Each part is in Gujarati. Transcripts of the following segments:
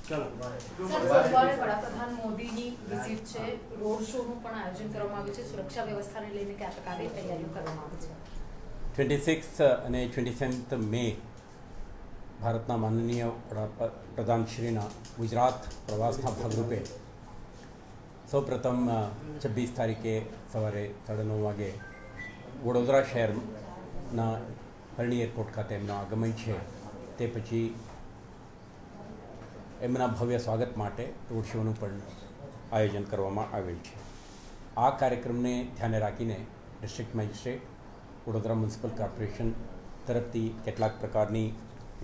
સર, સોમવારે વડાપ્રધાન મોદીની વિઝિટ છે, રોડ શોનું પણ આયોજન કરવામાં આવ્યું છે. સુરક્ષા વ્યવસ્થાને લઈને કયા પ્રકારની તૈયારીઓ કરવામાં આવી છે? 26 અને 27 મે ભારતના માનનીય વડાપ્રધાનશ્રીના ગુજરાત પ્રવાસના ભાગરૂપે સૌપ્રથમ 26 તારીખે સવારે 9:30 વાગે વડોદરા શહેરના હરણી એરપોર્ટ ખાતે એમનું આગમન છે. તે પછી એમના ભવ્ય સ્વાગત માટે રોડ શોનું પણ આયોજન કરવામાં આવેલ છે. આ કાર્યક્રમને ધ્યાને રાખીને district magistrate Vadodara municipal corporation તરફથી કેટલાક પ્રકારની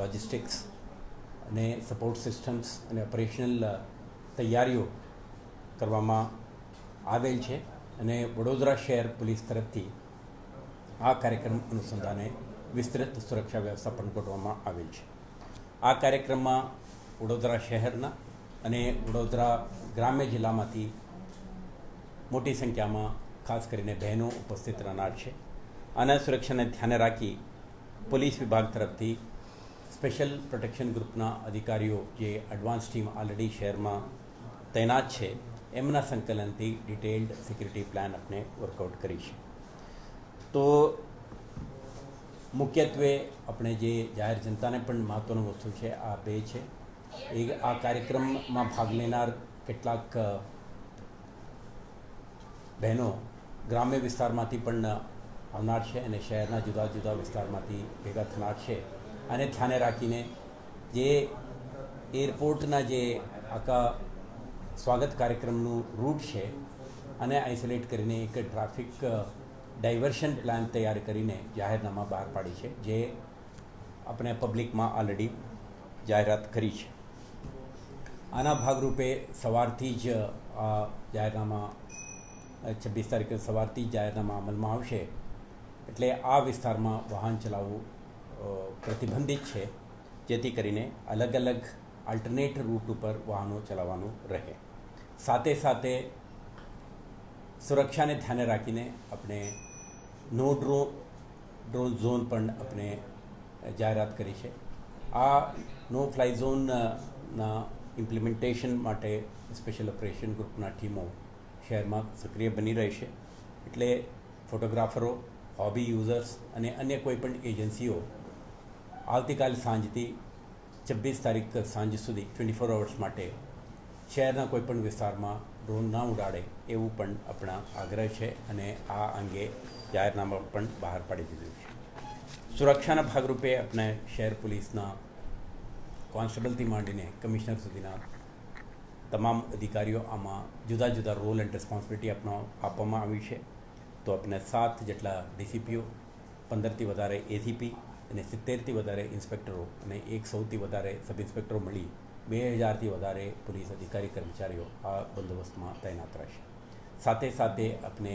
લોજિસ્ટિક્સ અને સપોર્ટ સિસ્ટમ્સ અને ઓપરેશનલ તૈયારીઓ કરવામાં આવેલ છે અને વડોદરા શહેર પોલીસ તરફથી આ કાર્યક્રમ અનુસંધાને વિસ્તૃત સુરક્ષા વ્યવસ્થા પણ ગોઠવવામાં આવેલ છે. આ કાર્યક્રમમાં વડોદરા શહેરના અને વડોદરા ગ્રામ્ય જિલ્લામાંથી મોટી સંખ્યામાં ખાસ કરીને બહેનો ઉપસ્થિત રહેનાર છે. આના સુરક્ષાને ધ્યાને રાખી પોલીસ વિભાગ તરફથી સ્પેશિયલ પ્રોટેક્શન ગ્રુપના અધિકારીઓ જે એડવાન્સ ટીમ ઓલરેડી શહેરમાં તૈનાત છે એમના સંકલનથી ડિટેલ્ડ સિક્યુરિટી પ્લાન આપણે વર્કઆઉટ કરી છે. તો મુખ્યત્વે આપણે જે જાહેર જનતાને પણ મહત્ત્વનું વસ્તુ છે આ બે છે. આ કાર્યક્રમમાં ભાગ લેનાર કેટલાક બહેનો ગ્રામ્ય વિસ્તારમાંથી પણ આવનાર છે અને શહેરના જુદા જુદા વિસ્તારમાંથી ભેગા થનાર છે. અને ધ્યાને રાખીને જે એરપોર્ટના જે આખા સ્વાગત કાર્યક્રમનું રૂટ છે અને આઇસોલેટ કરીને એક ટ્રાફિક ડાયવર્શન પ્લાન તૈયાર કરીને જાહેરનામા બહાર પાડી છે, જે આપણે પબ્લિકમાં ઓલરેડી જાહેરાત કરી છે. આના ભાગરૂપે સવારથી જ આ જાહેરનામા 26 તારીખે સવારથી જ જાહેરનામા અમલમાં આવશે. એટલે આ વિસ્તારમાં વાહન ચલાવવું પ્રતિબંધિત છે, જેથી કરીને અલગ અલગ આલ્ટરનેટ રૂટ ઉપર વાહનો ચલાવવાનું રહે. સાથે સાથે સુરક્ષાને ધ્યાને રાખીને આપણે નો ડ્રોન ઝોન પણ આપણે જાહેરાત કરી છે. આ નો ફ્લાય ઝોનના ઇમ્પ્લિમેન્ટેશન માટે સ્પેશિયલ ઓપરેશન ગ્રુપના ટીમો શહેરમાં સક્રિય બની રહેશે. એટલે ફોટોગ્રાફરો, હોબી યુઝર્સ અને અન્ય કોઈ પણ એજન્સીઓ આવતીકાલ સાંજથી 26 તારીખ સાંજ સુધી 24 અવર્સ માટે શહેરના કોઈપણ વિસ્તારમાં ડ્રોન ના ઉડાડે એવું પણ આપણા આગ્રહ છે અને આ અંગે જાહેરનામા પણ બહાર પાડી દીધું છે. સુરક્ષાના ભાગરૂપે આપણે શહેર પોલીસના કોન્સ્ટેબલથી માંડીને કમિશનર સુધીના તમામ અધિકારીઓ આમાં જુદા જુદા રોલ એન્ડ રિસ્પોન્સિબિલિટી આપવામાં આવી છે. તો આપણે 7 જેટલા ડીસીપીઓ, 15થી વધારે એસીપી અને 70થી વધારે ઇન્સ્પેક્ટરો અને 100થી વધારે સબ ઇન્સ્પેક્ટરો મળી 2000થી વધારે પોલીસ અધિકારી કર્મચારીઓ આ બંદોબસ્તમાં તૈનાત રહેશે. સાથે સાથે આપણે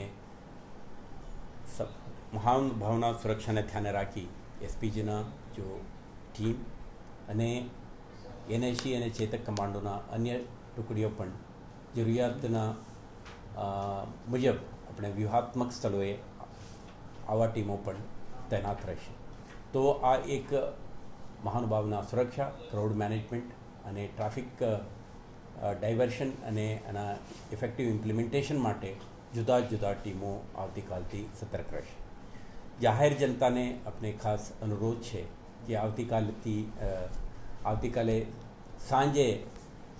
મહાનુભાવના સુરક્ષાને ધ્યાને રાખી એસપીજીના જો ટીમ અને એનઆઈસી અને ચેતક કમાન્ડોના અન્ય ટુકડીઓ પણ જરૂરિયાતના મુજબ આપણે વ્યૂહાત્મક સ્થળોએ આવા ટીમો પણ તૈનાત રહેશે. તો આ એક મહાનુભાવના સુરક્ષા, ક્રાઉડ મેનેજમેન્ટ અને ટ્રાફિક ડાયવર્શન અને એના ઇફેક્ટિવ ઇમ્પ્લિમેન્ટેશન માટે જુદા જુદા ટીમો આવતીકાલથી સતર્ક રહેશે. જાહેર જનતાને આપણે ખાસ અનુરોધ છે કે આવતીકાલે સાંજે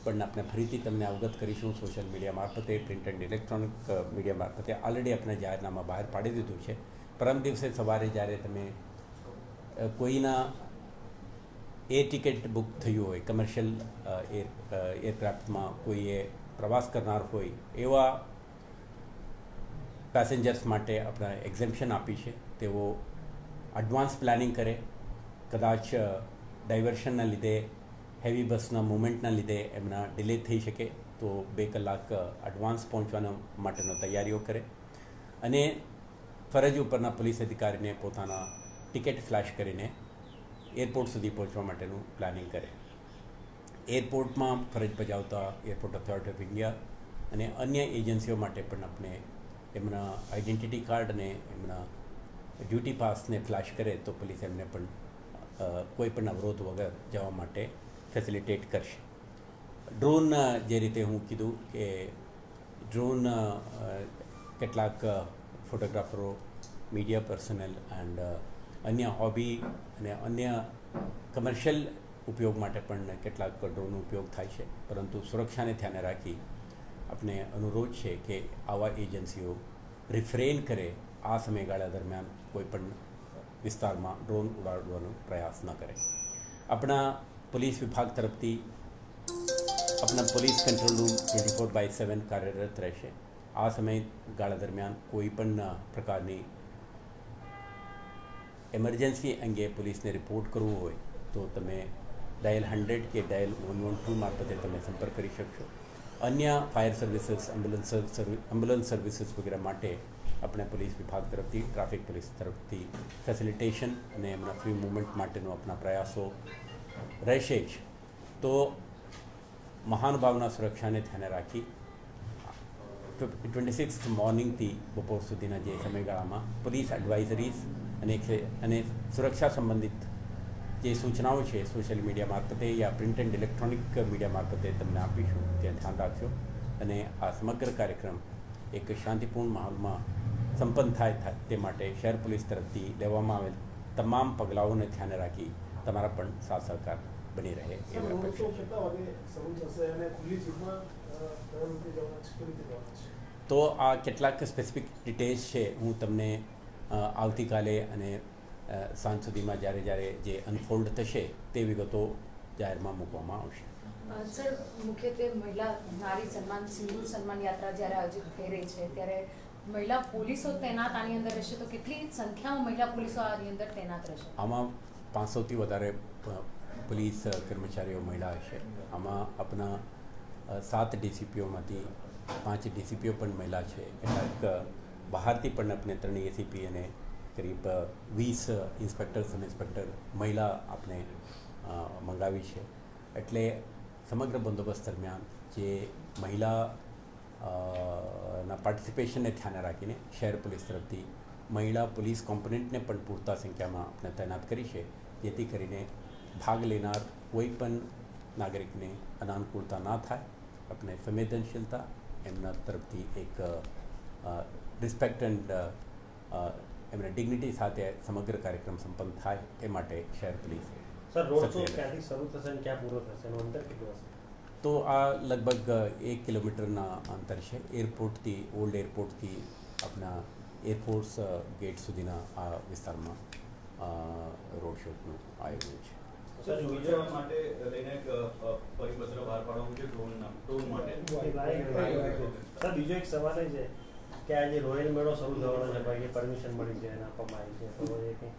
પણ આપણે ફરીથી તમને અવગત કરીશું સોશિયલ મીડિયા મારફતે, પ્રિન્ટ એન્ડ ઇલેક્ટ્રોનિક મીડિયા મારફતે. ઓલરેડી આપણે જાહેરનામા બહાર પાડી દીધું છે. પરમ દિવસે સવારે જ્યારે તમે કોઈના ટિકિટ બુક થયું હોય, કમર્શિયલ એરક્રાફ્ટમાં કોઈએ પ્રવાસ કરનાર હોય એવા પેસેન્જર્સ માટે આપણે એક્ઝેમ્પશન આપી છે. તેઓ એડવાન્સ પ્લાનિંગ કરે. કદાચ ડાયવર્શનના લીધે, હેવી બસના મૂવમેન્ટના લીધે એમના ડિલે થઈ શકે તો 2 કલાક એડવાન્સ પહોંચવાના માટેનો તૈયારીઓ કરે અને ફરજ ઉપરના પોલીસ અધિકારીને પોતાના ટિકિટ ફ્લેશ કરીને એરપોર્ટ સુધી પહોંચવા માટેનું પ્લાનિંગ કરે. એરપોર્ટમાં ફરજ બજાવતા એરપોર્ટ ઓથોરિટી ઓફ ઇન્ડિયા અને અન્ય એજન્સીઓ માટે પણ આપણે એમના આઈડેન્ટિટી કાર્ડ અને એમના ડ્યુટી પાસને ફ્લેશ કરે તો પોલીસ એમને પણ કોઈ પણ અવરોધ વગર જવા માટે ફેસિલિટેટ કરશે. ડ્રોન જે રીતે હું કીધું કે ડ્રોન કેટલાક ફોટોગ્રાફરો, મીડિયા પર્સનલ એન્ડ અન્ય હોબી અને અન્ય કમર્શિયલ ઉપયોગ માટે પણ કેટલાક ડ્રોનનો ઉપયોગ થાય છે, પરંતુ સુરક્ષાને ધ્યાને રાખી આપણે અનુરોધ છે કે આવા એજન્સીઓ રિફ્રેન કરે, આ સમયગાળા દરમિયાન કોઈ પણ વિસ્તારમાં ડ્રોન ઉડાડવાનો પ્રયાસ ન કરે. આપણા પોલીસ વિભાગ તરફથી આપણા પોલીસ કંટ્રોલ રૂમ 24/7 કાર્યરત રહેશે. આ સમયગાળા દરમિયાન કોઈ પણ પ્રકારની એમરજન્સી અંગે પોલીસને રિપોર્ટ કરવો હોય તો તમે ડાયલ 100 કે ડાયલ 112 મારફતે તમે સંપર્ક કરી શકશો. અન્ય ફાયર સર્વિસીસ, એમ્બ્યુલન્સ સર્વિસીસ વગેરે માટે આપણે પોલીસ વિભાગ તરફથી, ટ્રાફિક પોલીસ તરફથી ફેસિલિટેશન અને એમના ફ્રી મૂવમેન્ટ માટેનો આપણા પ્રયાસો રહેશે જ. તો મહાનુભાવના સુરક્ષાને ધ્યાને રાખી 26th મોર્નિંગથી બપોર સુધીના જે સમયગાળામાં પોલીસ એડવાઇઝરીઝ અને સુરક્ષા સંબંધિત જે સૂચનાઓ છે સોશિયલ મીડિયા મારફતે યા પ્રિન્ટ એન્ડ ઇલેક્ટ્રોનિક મીડિયા મારફતે તમને આપીશું. ત્યાં ધ્યાન રાખજો અને આ સમગ્ર કાર્યક્રમ એક શાંતિપૂર્ણ માહોલમાં સંપન્ન થાય તે માટે શહેર પોલીસ તરફથી લેવામાં આવેલ તમામ પગલાઓને ધ્યાને રાખી તમારા પણ સાથ સહકાર બની રહે એવી અપેક્ષા છે. તો આ કેટલાક સ્પેસિફિક ડિટેલ્સ છે, હું તમને આવતીકાલે અને સાંજ સુધીમાં જ્યારે જે અનફોલ્ડ થશે તે વિગતો જાહેરમાં મૂકવામાં આવશે. સર, મુખ્યત્વે મહિલા નારી સન્માન, સિંદૂર સન્માન યાત્રા જ્યારે આયોજિત થઈ રહી છે ત્યારે મહિલા પોલીસો તૈનાત આની અંદર રહેશે, તો કેટલી સંખ્યામાં મહિલા પોલીસો આની અંદર તૈનાત રહેશે? આમાં 500થી વધારે પોલીસ કર્મચારીઓ મહિલા હશે. આમાં આપણા 7 ડીસીપીઓમાંથી 5 ડીસીપીઓ પણ મહિલા છે. કેટલાક બહારથી પણ આપણે 3 એસીપી અને કરીબ 20 ઇન્સ્પેક્ટર્સ અને ઇન્સ્પેક્ટર મહિલા આપણે મંગાવી છે. એટલે સમગ્ર બંદોબસ્ત દરમિયાન જે મહિલા ના પાર્ટિસિપેશનને ધ્યાને રાખીને શહેર પોલીસ તરફથી મહિલા પોલીસ કોમ્પોનન્ટને પણ પૂરતા સંખ્યામાં આપણે તૈનાત કરી છે, જેથી કરીને ભાગ લેનાર કોઈ પણ નાગરિકને અનાનુકૂળતા ના થાય. આપણે સંવેદનશીલતા એમના તરફથી એક રિસ્પેક્ટ એન્ડ એમના ડિગ્નિટી સાથે સમગ્ર કાર્યક્રમ સંપન્ન થાય તે માટે શહેર પોલીસ. સર, રોડ શો ક્યાંથી શરૂ થશે અને ક્યાં પૂરો થશે, એનું અંતર કેટલું હશે? તો આ લગભગ 1 કિલોમીટરના અંતર છે. એરપોર્ટથી, ઓલ્ડ એરપોર્ટથી આપણા એરફોર્સ ગેટ સુધીના આ વિસ્તારમાં રોડ શોનું આયોજન છે. સર, સુરક્ષા માટે લઈને એક પરિપત્ર બહાર પાડવાનું છે ડ્રોન માટે. સર, બીજો એક સવાલ એ છે કે આ જે રોયલ મેળો શરૂ થવાનો છે, ભાઈ એ પરમિશન મળી છે અને આપવામાં આવી છે, તો એ કંઈ